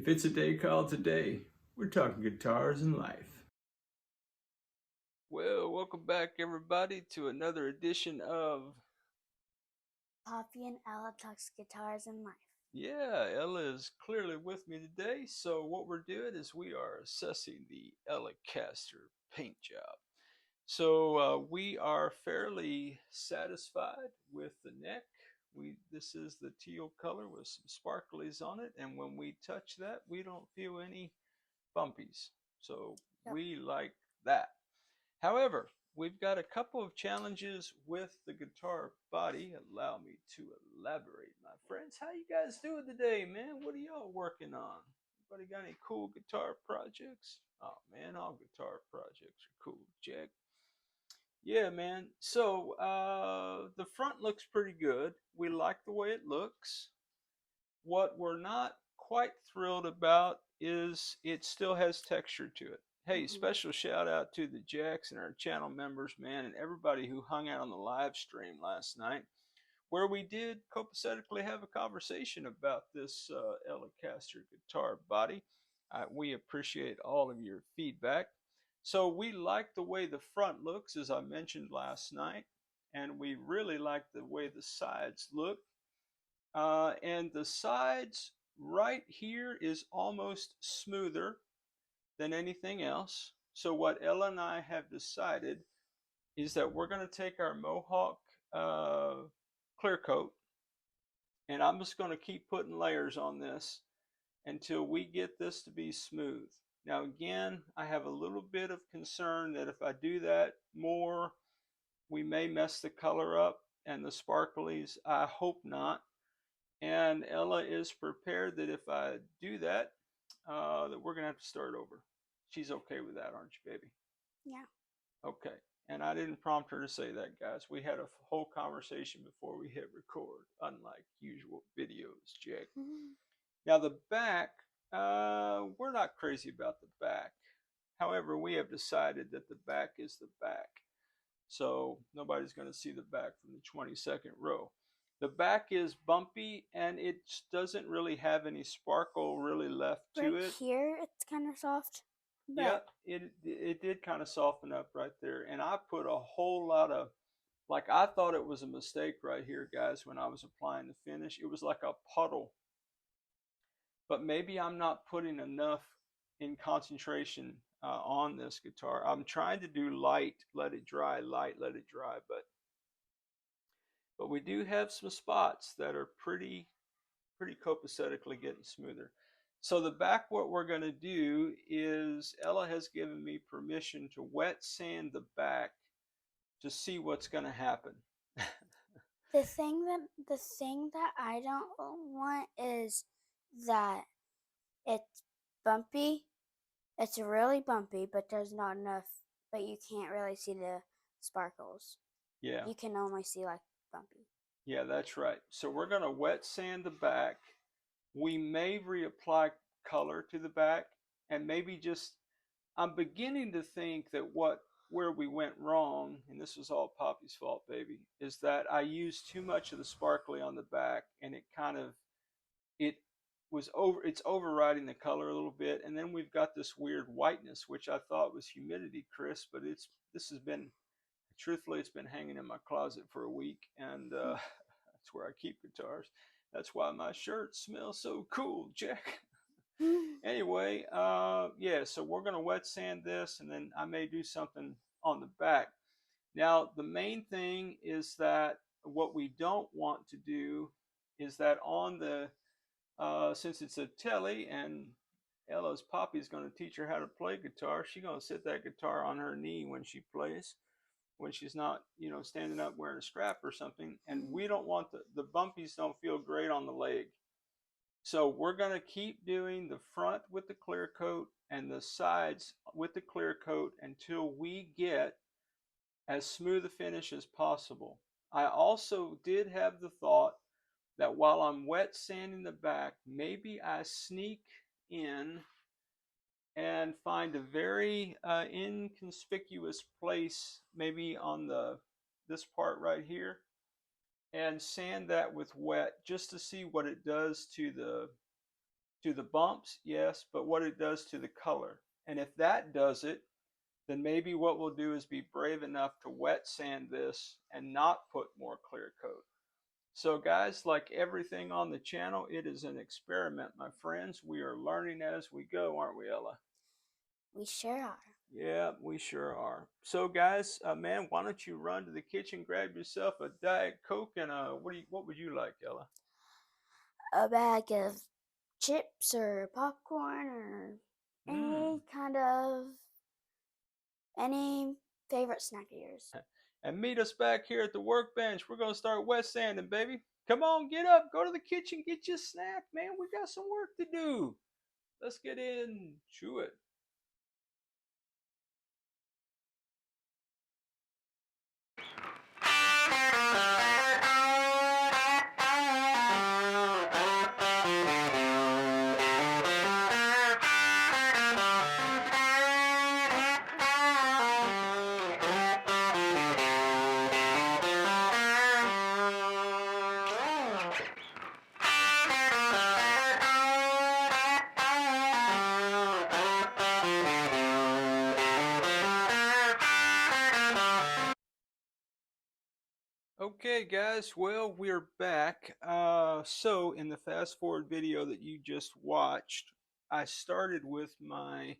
If it's a day called today, we're talking guitars and life. Well, welcome back everybody to another edition of Poppy and Ella Talks Guitars and Life. Yeah, Ella is clearly with me today. So what we're doing is we are assessing the Ellacaster paint job. So we are fairly satisfied with the neck. This is the teal color with some sparklies on it, and when we touch that, we don't feel any bumpies. So we like that. However, we've got a couple of challenges with the guitar body. Allow me to elaborate, my friends. How you guys doing today, man? What are y'all working on? Anybody got any cool guitar projects? Oh man, all guitar projects are cool, Jack. Yeah, man. So the front looks pretty good. We like the way it looks. What we're not quite thrilled about is it still has texture to it. Hey, special shout out to the Jacks and our channel members, man, and everybody who hung out on the live stream last night, where we did copacetically have a conversation about this Ellacaster guitar body. We appreciate all of your feedback. So we like the way the front looks, as I mentioned last night, and we really like the way the sides look. And the sides right here is almost smoother than anything else. So what Ella and I have decided is that we're going to take our Mohawk clear coat, and I'm just going to keep putting layers on this until we get this to be smooth. Now again, I have a little bit of concern that if I do that more, we may mess the color up and the sparklies. I hope not. And Ella is prepared that if I do that, that we're going to have to start over. She's okay with that, aren't you, baby? Yeah. Okay. And I didn't prompt her to say that, guys. We had a whole conversation before we hit record, unlike usual videos, Jack. Now the back, we're not crazy about the back. However, we have decided that the back is the back. So nobody's going to see the back from the 22nd row. The back is bumpy and it doesn't really have any sparkle really left to it. Right here, it's kind of soft. Yeah, it did kind of soften up right there. And I put a whole lot of, like, I thought it was a mistake right here, guys, when I was applying the finish. It was like a puddle. But maybe I'm not putting enough in concentration on this guitar. I'm trying to do light, let it dry, light, let it dry, but we do have some spots that are pretty copacetically getting smoother. So the back, what we're going to do is Ella has given me permission to wet sand the back to see what's going to happen. The thing that I don't want is that it's bumpy. It's really bumpy, but there's not enough. But you can't really see the sparkles. Yeah. You can only see like bumpy. Yeah, that's right. So we're going to wet sand the back. We may reapply color to the back, and maybe just, I'm beginning to think that where we went wrong, and this was all Poppy's fault, baby, is that I used too much of the sparkly on the back, and it's overriding the color a little bit. And then we've got this weird whiteness, which I thought was humidity, Chris, but this has been, truthfully, it's been hanging in my closet for a week, and that's where I keep guitars. That's why my shirt smells so cool, Jack. Anyway, yeah, so we're going to wet sand this, and then I may do something on the back. Now, the main thing is that what we don't want to do is that on the, since it's a telly and Ella's Poppy's going to teach her how to play guitar, she's going to sit that guitar on her knee when she plays, when she's not, standing up wearing a strap or something. And we don't want the bumpies don't feel great on the leg. So we're going to keep doing the front with the clear coat and the sides with the clear coat until we get as smooth a finish as possible. I also did have the thought that while I'm wet sanding the back, maybe I sneak in and find a very inconspicuous place, maybe on this part right here, and sand that with wet just to see what it does to to the bumps, yes, but what it does to the color. And if that does it, then maybe what we'll do is be brave enough to wet sand this and not put more clear coat. So guys, like everything on the channel, it is an experiment, my friends. We are learning as we go, aren't we, Ella? We sure are. Yeah, we sure are. So guys, man, why don't you run to the kitchen, grab yourself a Diet Coke, and what would you like, Ella? A bag of chips or popcorn or any favorite snack of yours. And meet us back here at the workbench. We're gonna start wet sanding, baby. Come on, get up, go to the kitchen, get your snack, man. We got some work to do. Let's get in, chew it. Okay guys, well we're back. So in the fast forward video that you just watched, I started with my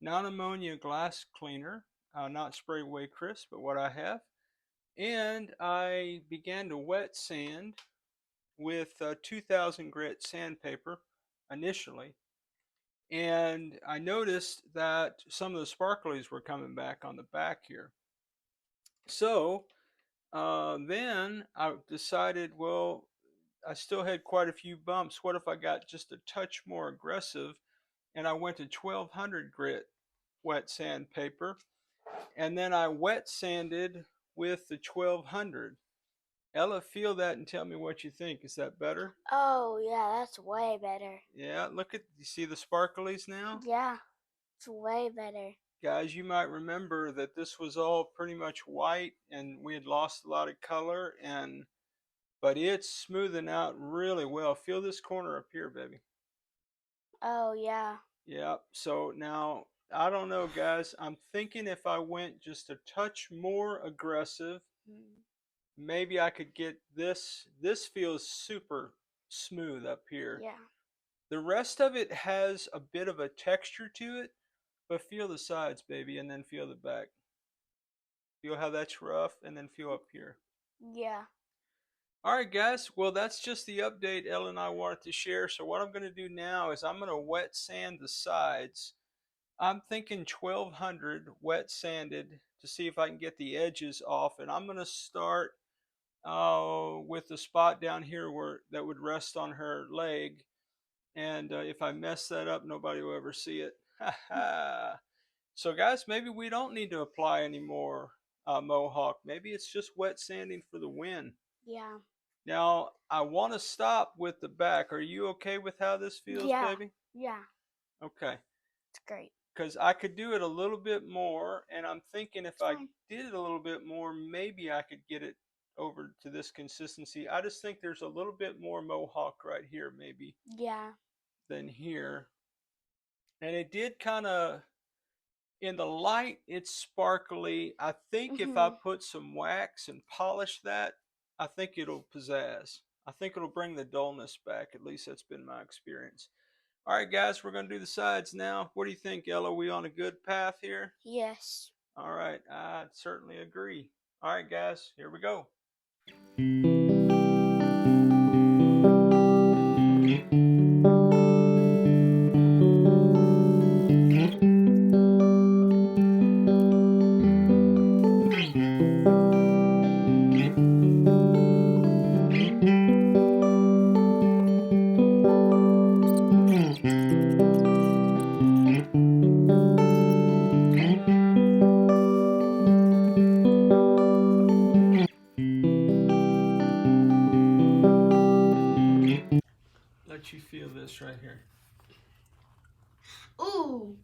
non-ammonia glass cleaner, not spray away crisp, but what I have. And I began to wet sand with 2000 grit sandpaper initially. And I noticed that some of the sparklies were coming back on the back here. So then I decided, well, I still had quite a few bumps. What if I got just a touch more aggressive? And I went to 1200 grit wet sandpaper, and then I wet sanded with the 1200. Ella, feel that and tell me what you think. Is that better? Oh yeah, that's way better. Yeah, look at, you see the sparklies now? Yeah, it's way better. Guys, you might remember that this was all pretty much white and we had lost a lot of color, but it's smoothing out really well. Feel this corner up here, baby. Oh yeah. Yeah, so now I don't know, guys. I'm thinking if I went just a touch more aggressive, maybe I could get this. This feels super smooth up here. Yeah. The rest of it has a bit of a texture to it, but feel the sides, baby, and then feel the back. Feel how that's rough, and then feel up here. Yeah. All right, guys. Well, that's just the update Ella and I wanted to share. So what I'm going to do now is I'm going to wet sand the sides. I'm thinking 1200 wet sanded to see if I can get the edges off. And I'm going to start with the spot down here where that would rest on her leg. And if I mess that up, nobody will ever see it. So guys, maybe we don't need to apply any more Mohawk. Maybe it's just wet sanding for the win. Yeah. Now, I want to stop with the back. Are you okay with how this feels, baby? Yeah. Okay. It's great. Because I could do it a little bit more, and I'm thinking if I did it a little bit more, maybe I could get it over to this consistency. I just think there's a little bit more Mohawk right here, maybe. Yeah. Than here. And it did kind of, in the light, it's sparkly. I think if I put some wax and polish that, I think it'll pizzazz. I think it'll bring the dullness back. At least that's been my experience. All right, guys, we're going to do the sides now. What do you think, Ella? Are we on a good path here? Yes. All right, I certainly agree. All right, guys, here we go. Let you feel this right here. Ooh.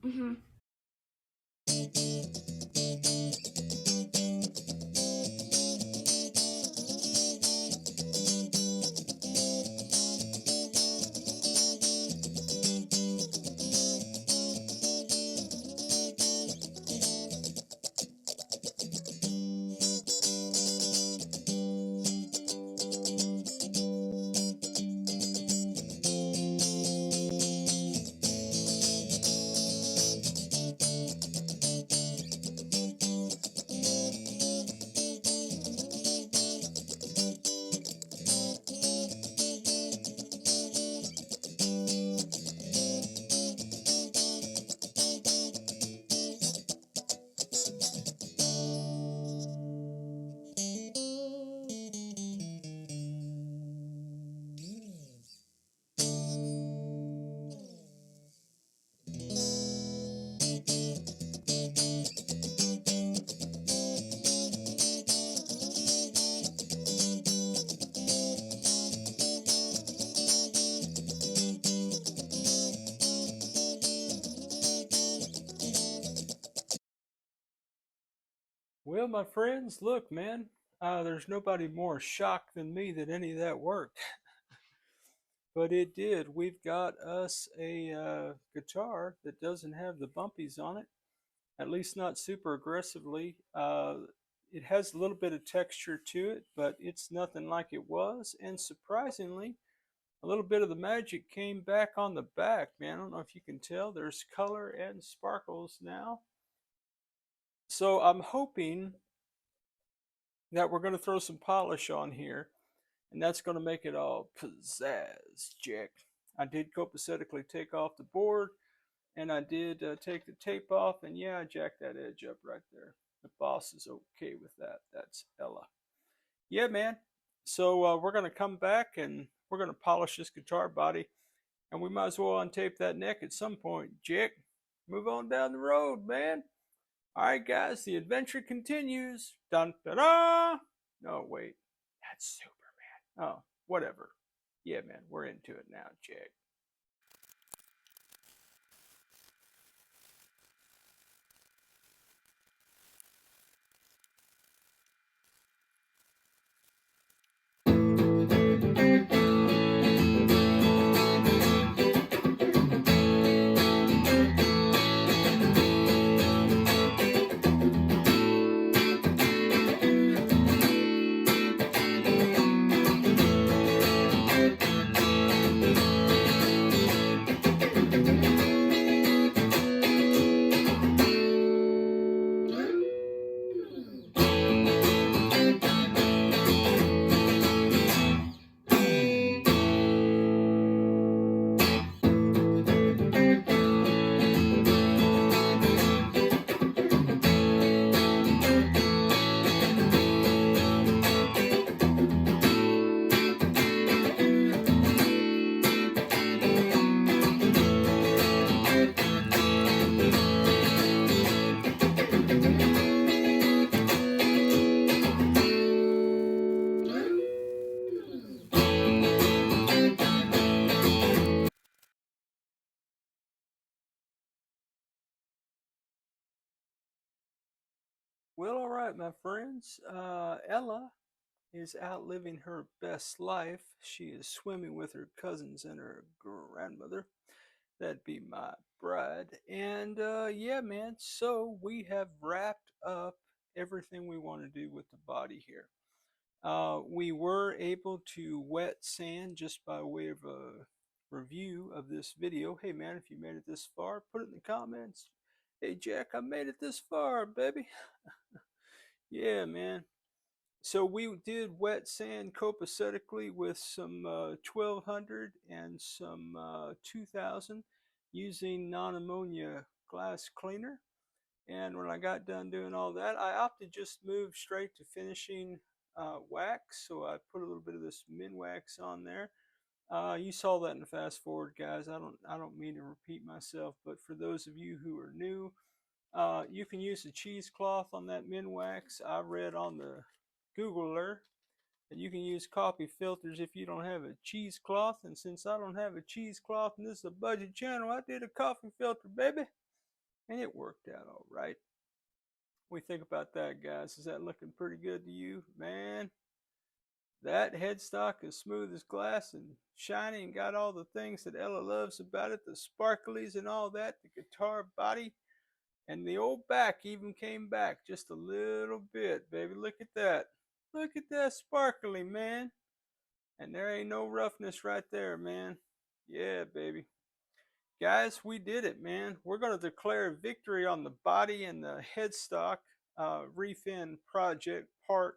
Well, my friends, look, man, there's nobody more shocked than me that any of that worked. But it did. We've got us a guitar that doesn't have the bumpies on it, at least not super aggressively. It has a little bit of texture to it, but it's nothing like it was. And surprisingly, a little bit of the magic came back on the back, man. I don't know if you can tell. There's color and sparkles now. So I'm hoping that we're going to throw some polish on here, and that's going to make it all pizzazz, Jack. I did copacetically take off the board, and I did take the tape off, and yeah, I jacked that edge up right there. The boss is okay with that. That's Ella. Yeah, man. So we're going to come back, and we're going to polish this guitar body, and we might as well untape that neck at some point, Jack. Move on down the road, man. All right, guys, the adventure continues. Dun da da. No, wait, that's Superman. Oh, whatever. Yeah, man, we're into it now, Jack. Well, all right, my friends. Ella is out living her best life. She is swimming with her cousins and her grandmother. That'd be my bride. And yeah, man, so we have wrapped up everything we want to do with the body here. We were able to wet sand just by way of a review of this video. Hey, man, if you made it this far, put it in the comments. Hey, Jack, I made it this far, baby. Yeah, man. So we did wet sand copacetically with some 1200 and some 2000 using non-ammonia glass cleaner. And when I got done doing all that, I opted just move straight to finishing wax. So I put a little bit of this min wax on there. You saw that in the fast forward, guys. I don't mean to repeat myself, but for those of you who are new, you can use the cheesecloth on that min wax. I read on the Googler that you can use coffee filters if you don't have a cheesecloth. And since I don't have a cheesecloth and this is a budget channel, I did a coffee filter, baby. And it worked out all right. What do you think about that, guys? Is that looking pretty good to you? Man, that headstock is smooth as glass and shiny and got all the things that Ella loves about it. The sparklies and all that. The guitar body. And the old back even came back just a little bit, baby. Look at that. Look at that sparkly, man. And there ain't no roughness right there, man. Yeah, baby. Guys, we did it, man. We're going to declare victory on the body and the headstock refin project part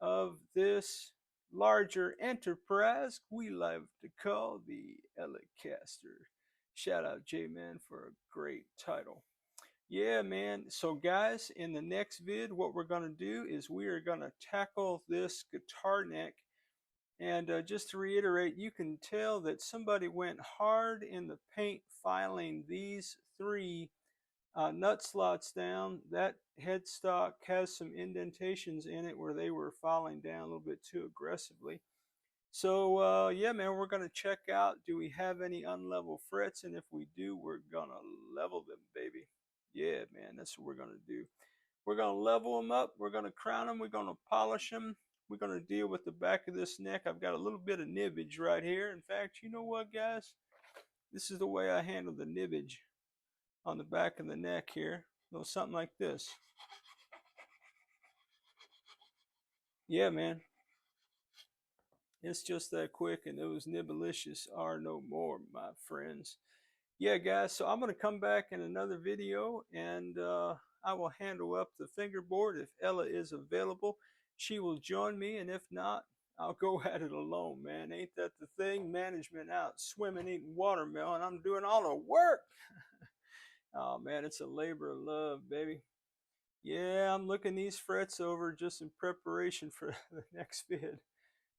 of this larger enterprise we love to call the Ellacaster. Shout out J-Man for a great title. Yeah, man. So, guys, in the next vid, what we're going to do is we are going to tackle this guitar neck. And just to reiterate, you can tell that somebody went hard in the paint filing these three nut slots down. That headstock has some indentations in it where they were filing down a little bit too aggressively. So, yeah, man, we're going to check out, do we have any unlevel frets? And if we do, we're going to level them, baby. Yeah, man, that's what we're going to do. We're going to level them up. We're going to crown them. We're going to polish them. We're going to deal with the back of this neck. I've got a little bit of nibbage right here. In fact, you know what, guys? This is the way I handle the nibbage on the back of the neck here. Something like this. Yeah, man. It's just that quick, and those nibblicious are no more, my friends. Yeah, guys, so I'm going to come back in another video, and I will handle up the fingerboard. If Ella is available, she will join me, and if not, I'll go at it alone, man. Ain't that the thing? Management out swimming, eating watermelon. I'm doing all the work. Oh, man, it's a labor of love, baby. Yeah, I'm looking these frets over just in preparation for the next vid.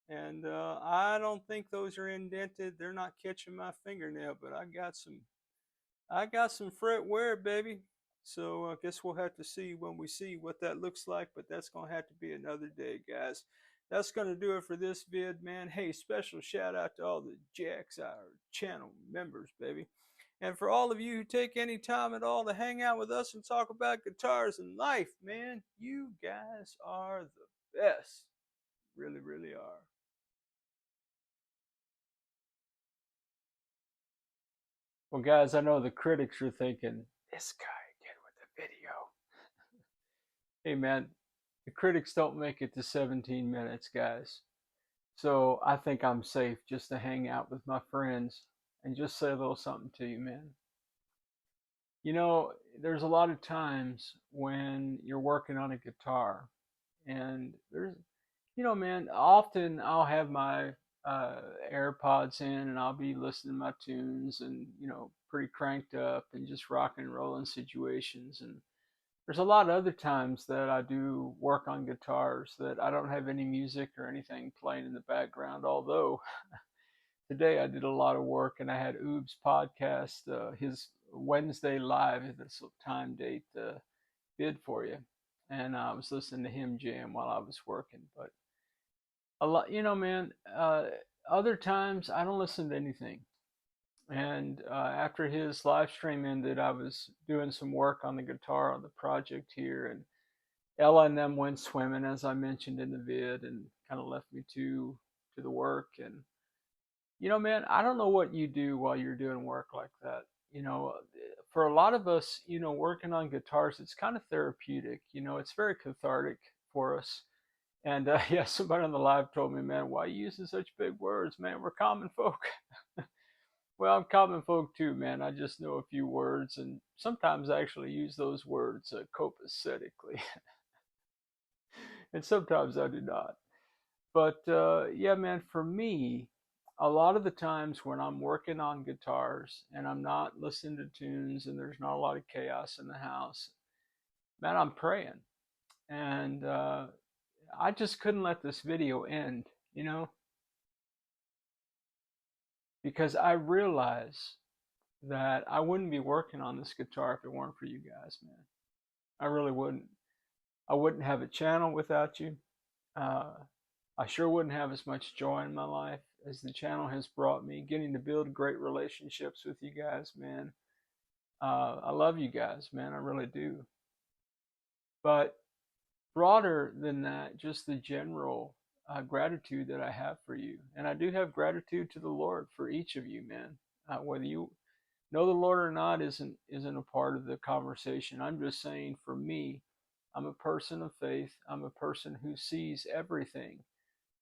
And I don't think those are indented. They're not catching my fingernail, but I got some fret wear, baby. So I guess we'll have to see when we see what that looks like, but that's going to have to be another day, guys. That's going to do it for this vid, man. Hey, special shout out to all the Jacks, our channel members, baby. And for all of you who take any time at all to hang out with us and talk about guitars and life, man, you guys are the best. Really, really are. Well, guys, I know the critics are thinking, this guy again with the video. Hey, man, the critics don't make it to 17 minutes, guys. So I think I'm safe just to hang out with my friends and just say a little something to you, man. You know, there's a lot of times when you're working on a guitar, and there's, man, often I'll have my AirPods in and I'll be listening to my tunes and, pretty cranked up and just rocking and rolling situations. And there's a lot of other times that I do work on guitars that I don't have any music or anything playing in the background, although today I did a lot of work and I had Oob's podcast, his Wednesday live, this time date bid for you. And I was listening to him jam while I was working. But a lot, man, other times I don't listen to anything. And after his live stream ended, I was doing some work on the guitar on the project here. And Ella and them went swimming, as I mentioned in the vid, and kind of left me to the work. And man, I don't know what you do while you're doing work like that. For a lot of us, working on guitars, it's kind of therapeutic. It's very cathartic for us. And yeah, somebody on the live told me, man, why are you using such big words, man? We're common folk. Well, I'm common folk too, man. I just know a few words, and sometimes I actually use those words copacetically. And sometimes I do not. But yeah, man, for me, a lot of the times when I'm working on guitars and I'm not listening to tunes and there's not a lot of chaos in the house, man, I'm praying. And I just couldn't let this video end, because I realize that I wouldn't be working on this guitar if it weren't for you guys, man. I really wouldn't. I wouldn't have a channel without you. I sure wouldn't have as much joy in my life as the channel has brought me. Getting to build great relationships with you guys, man. I love you guys, man. I really do. But broader than that, just the general gratitude that I have for you. And I do have gratitude to the Lord for each of you, man. Whether you know the Lord or not isn't a part of the conversation. I'm just saying, for me, I'm a person of faith. I'm a person who sees everything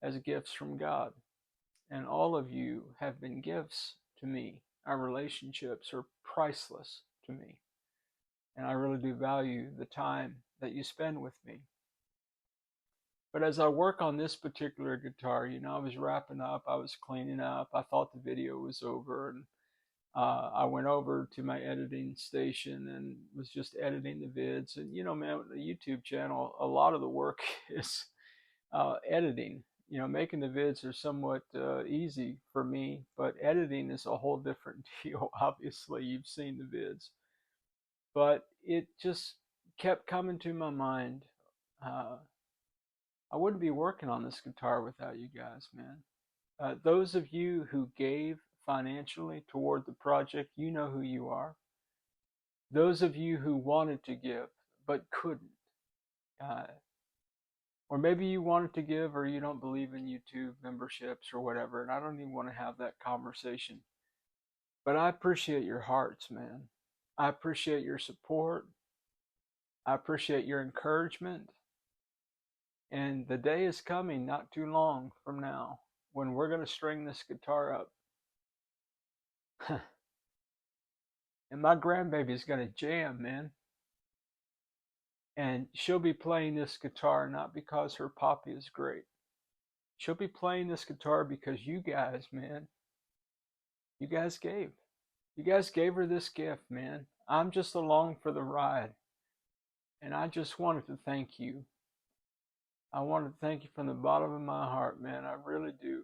as gifts from God. And all of you have been gifts to me. Our relationships are priceless to me. And I really do value the time that you spend with me. But as I work on this particular guitar, I was wrapping up, I was cleaning up, I thought the video was over, and I went over to my editing station and was just editing the vids. And, man, with the YouTube channel, a lot of the work is editing. Making the vids are somewhat easy for me, but editing is a whole different deal. Obviously, you've seen the vids. But it just kept coming to my mind. I wouldn't be working on this guitar without you guys, man. Those of you who gave financially toward the project, you know who you are. Those of you who wanted to give but couldn't, Or maybe you wanted to give, or you don't believe in YouTube memberships or whatever, and I don't even want to have that conversation. But I appreciate your hearts, man. I appreciate your support. I appreciate your encouragement. And the day is coming not too long from now when we're going to string this guitar up. And my grandbaby is going to jam, man. And she'll be playing this guitar not because her poppy is great. She'll be playing this guitar because you guys, man, you guys gave. You guys gave her this gift, man. I'm just along for the ride. And I just wanted to thank you. I wanted to thank you from the bottom of my heart, man. I really do.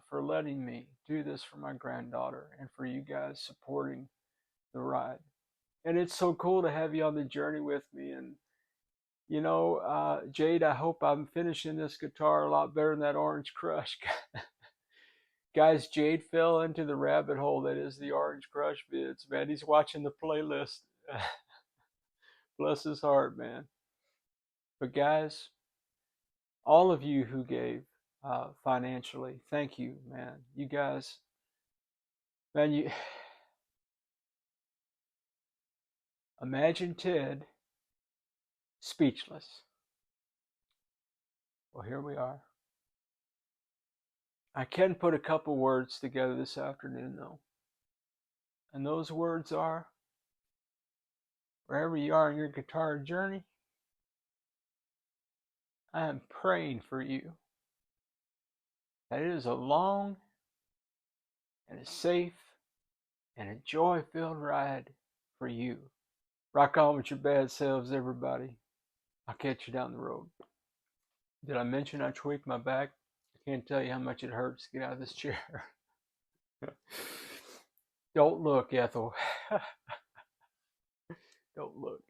For letting me do this for my granddaughter and for you guys supporting the ride. And it's so cool to have you on the journey with me. And, you know, Jade, I hope I'm finishing this guitar a lot better than that Orange Crush. Guys, Jade fell into the rabbit hole that is the Orange Crush vids, man. He's watching the playlist. Bless his heart, man. But guys, all of you who gave financially, thank you, man. You guys, man, you imagine Ted speechless. Well, here we are. I can put a couple words together this afternoon, though. And those words are, wherever you are in your guitar journey, I am praying for you that it is a long and a safe and a joy-filled ride for you. Rock on with your bad selves, everybody. I'll catch you down the road. Did I mention I tweaked my back? I can't tell you how much it hurts to get out of this chair. Don't look, Ethel. Don't look.